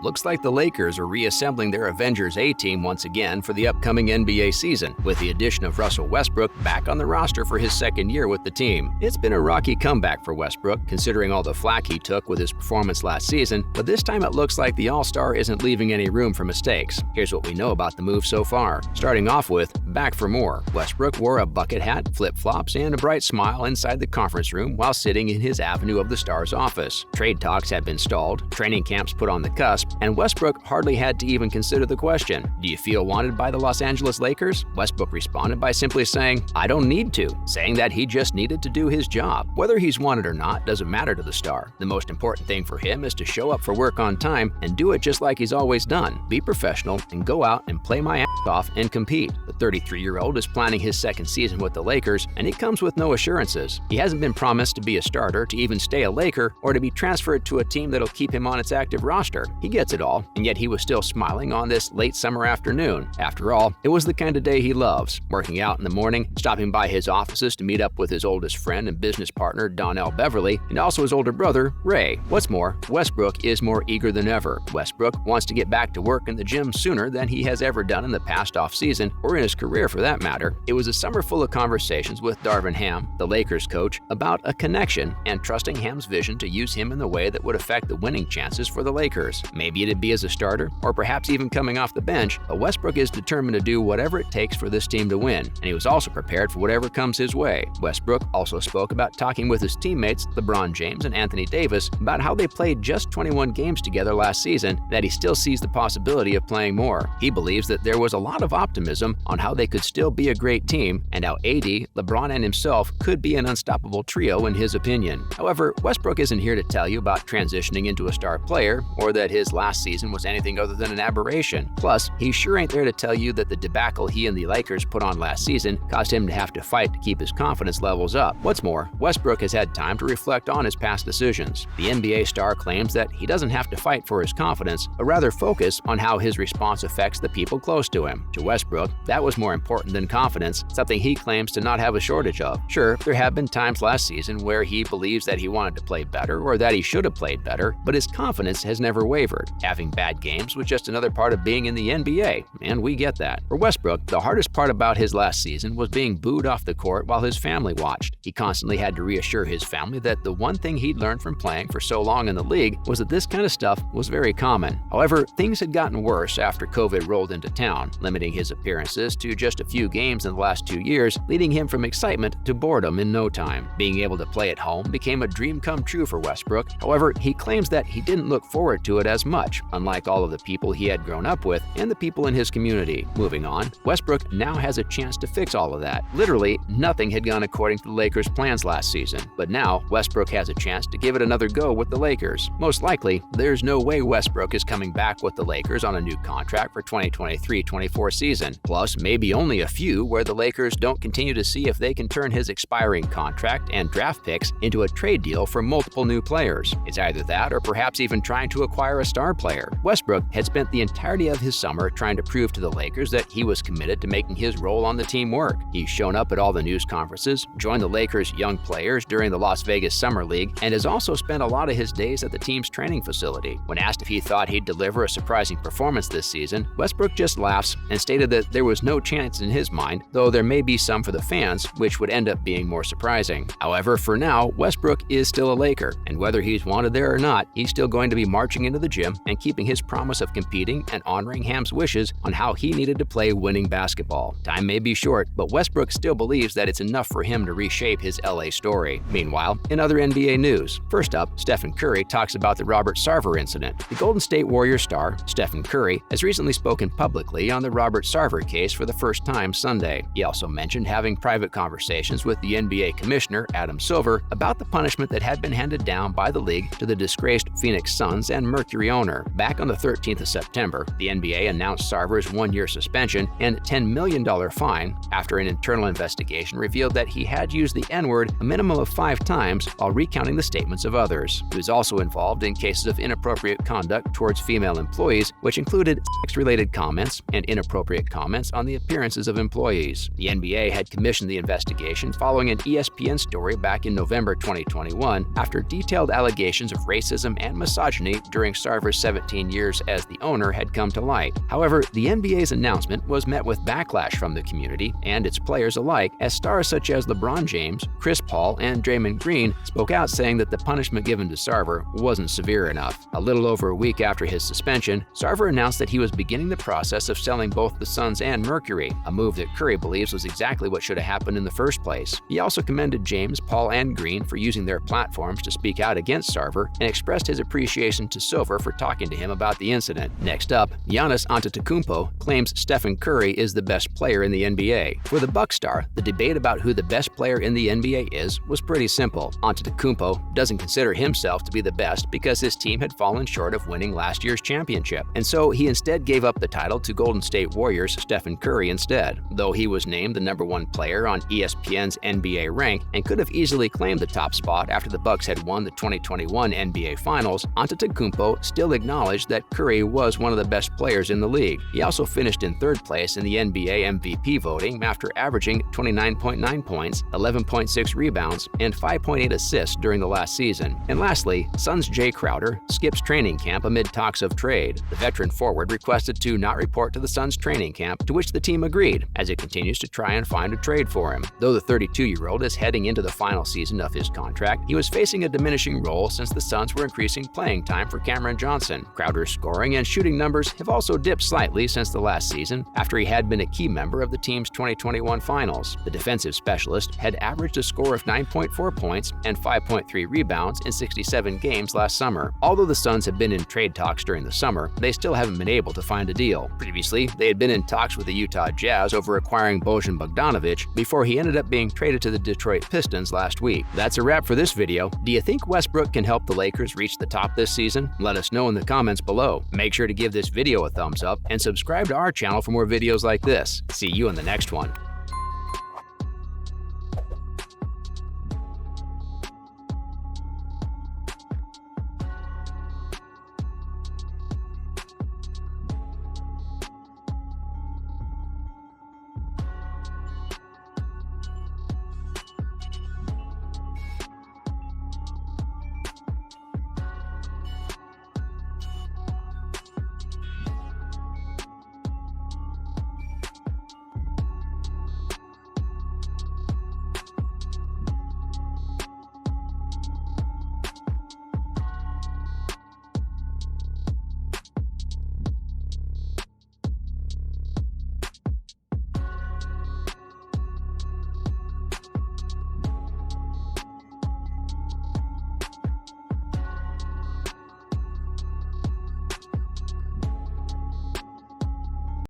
Looks like the Lakers are reassembling their Avengers A-team once again for the upcoming NBA season, with the addition of Russell Westbrook back on the roster for his second year with the team. It's been a rocky comeback for Westbrook, considering all the flack he took with his performance last season, but this time it looks like the All-Star isn't leaving any room for mistakes. Here's what we know about the move so far. Starting off with, back for more. Westbrook wore a bucket hat, flip-flops, and a bright smile inside the conference room while sitting in his Avenue of the Stars office. Trade talks had been stalled, training camps put on the cusp, and Westbrook hardly had to even consider the question, "Do you feel wanted by the Los Angeles Lakers?" Westbrook responded by simply saying, "I don't need to," saying that he just needed to do his job. Whether he's wanted or not doesn't matter to the star. The most important thing for him is to show up for work on time and do it just like he's always done. Be professional and go out and play my ass off and compete. The 33-year-old is planning his second season with the Lakers, and it comes with no assurances. He hasn't been promised to be a starter, to even stay a Laker, or to be transferred to a team that'll keep him on its active roster. He gets it all, and yet he was still smiling on this late summer afternoon. After all, it was the kind of day he loves, working out in the morning, stopping by his offices to meet up with his oldest friend and business partner Donnell Beverly, and also his older brother, Ray. What's more, Westbrook is more eager than ever. Westbrook wants to get back to work in the gym sooner than he has ever done in the past offseason, or in his career for that matter. It was a summer full of conversations with Darvin Ham, the Lakers coach, about a connection and trusting Ham's vision to use him in the way that would affect the winning chances for the Lakers. Maybe it'd be as a starter, or perhaps even coming off the bench, but Westbrook is determined to do whatever it takes for this team to win, and he was also prepared for whatever comes his way. Westbrook also spoke about talking with his teammates LeBron James and Anthony Davis about how they played just 21 games together last season, that he still sees the possibility of playing more. He believes that there was a lot of optimism on how they could still be a great team, and how AD, LeBron, and himself could be an unstoppable trio in his opinion. However, Westbrook isn't here to tell you about transitioning into a star player, or that his last season was anything other than an aberration. Plus, he sure ain't there to tell you that the debacle he and the Lakers put on last season caused him to have to fight to keep his confidence levels up. What's more, Westbrook has had time to reflect on his past decisions. The NBA star claims that he doesn't have to fight for his confidence, but rather focus on how his response affects the people close to him. To Westbrook, that was more important than confidence, something he claims to not have a shortage of. Sure, there have been times last season where he believes that he wanted to play better, or that he should have played better, but his confidence has never wavered. Having bad games was just another part of being in the NBA, and we get that. For Westbrook, the hardest part about his last season was being booed off the court while his family watched. He constantly had to reassure his family that the one thing he'd learned from playing for so long in the league was that this kind of stuff was very common. However, things had gotten worse after COVID rolled into town, limiting his appearances to just a few games in the last 2 years, leading him from excitement to boredom in no time. Being able to play at home became a dream come true for Westbrook. However, he claims that he didn't look forward to it as much, unlike all of the people he had grown up with and the people in his community. Moving on, Westbrook now has a chance to fix all of that. Literally, nothing had gone according to the Lakers' plans last season, but now Westbrook has a chance to give it another go with the Lakers. Most likely, there's no way Westbrook is coming back with the Lakers on a new contract for 2023-24 season. Plus, maybe only a few where the Lakers don't continue to see if they can turn his expiring contract and draft picks into a trade deal for multiple new players. It's either that or perhaps even trying to acquire a star player. Westbrook had spent the entirety of his summer trying to prove to the Lakers that he was committed to making his role on the team work. He's shown up at all the news conferences, joined the Lakers' young players during the Las Vegas Summer League, and has also spent a lot of his days at the team's training facility. When asked if he thought he'd deliver a surprising performance this season, Westbrook just laughs and stated that there was no chance in his mind, though there may be some for the fans, which would end up being more surprising. However, for now, Westbrook is still a Laker, and whether he's wanted there or not, he's still going to be marching into the gym and keeping his promise of competing and honoring Ham's wishes on how he needed to play winning basketball. Time may be short, but Westbrook still believes that it's enough for him to reshape his LA story. Meanwhile, in other NBA news, first up, Stephen Curry talks about the Robert Sarver incident. The Golden State Warriors star, Stephen Curry, has recently spoken publicly on the Robert Sarver case for the first time Sunday. He also mentioned having private conversations with the NBA commissioner, Adam Silver, about the punishment that had been handed down by the league to the disgraced Phoenix Suns and Mercury owner. Back on the 13th of September, the NBA announced Sarver's 1-year suspension and $10 million fine after an internal investigation revealed that he had used the N-word a minimum of 5 times while recounting the statements of others. He was also involved in cases of inappropriate conduct towards female employees, which included sex-related comments and inappropriate comments on the appearances of employees. The NBA had commissioned the investigation following an ESPN story back in November 2021 after detailed allegations of racism and misogyny during Sarver's 17 years as the owner had come to light. However, the NBA's announcement was met with backlash from the community and its players alike, as stars such as LeBron James, Chris Paul, and Draymond Green spoke out saying that the punishment given to Sarver wasn't severe enough. A little over a week after his suspension, Sarver announced that he was beginning the process of selling both the Suns and Mercury, a move that Curry believes was exactly what should have happened in the first place. He also commended James, Paul, and Green for using their platforms to speak out against Sarver and expressed his appreciation to Silver for talking to him about the incident. Next up, Giannis Antetokounmpo claims Stephen Curry is the best player in the NBA. For the Bucks star, the debate about who the best player in the NBA is was pretty simple. Antetokounmpo doesn't consider himself to be the best because his team had fallen short of winning last year's championship, and so he instead gave up the title to Golden State Warriors' Stephen Curry instead. Though he was named the #1 player on ESPN's NBA rank and could have easily claimed the top spot after the Bucks had won the 2021 NBA Finals, Antetokounmpo still acknowledged that Curry was one of the best players in the league. He also finished in third place in the NBA MVP voting after averaging 29.9 points, 11.6 rebounds, and 5.8 assists during the last season. And lastly, Suns' Jay Crowder skips training camp amid talks of trade. The veteran forward requested to not report to the Suns' training camp, to which the team agreed, as it continues to try and find a trade for him. Though the 32-year-old is heading into the final season of his contract, he was facing a diminishing role since the Suns were increasing playing time for Cameron Johnson. Crowder's scoring and shooting numbers have also dipped slightly since the last season, after he had been a key member of the team's 2021 finals. The defensive specialist had averaged a score of 9.4 points and 5.3 rebounds in 67 games last summer. Although the Suns have been in trade talks during the summer, they still haven't been able to find a deal. Previously, they had been in talks with the Utah Jazz over acquiring Bojan Bogdanovic before he ended up being traded to the Detroit Pistons last week. That's a wrap for this video. Do you think Westbrook can help the Lakers reach the top this season? Let us know in the comments below. Make sure to give this video a thumbs up and subscribe to our channel for more videos like this. See you in the next one.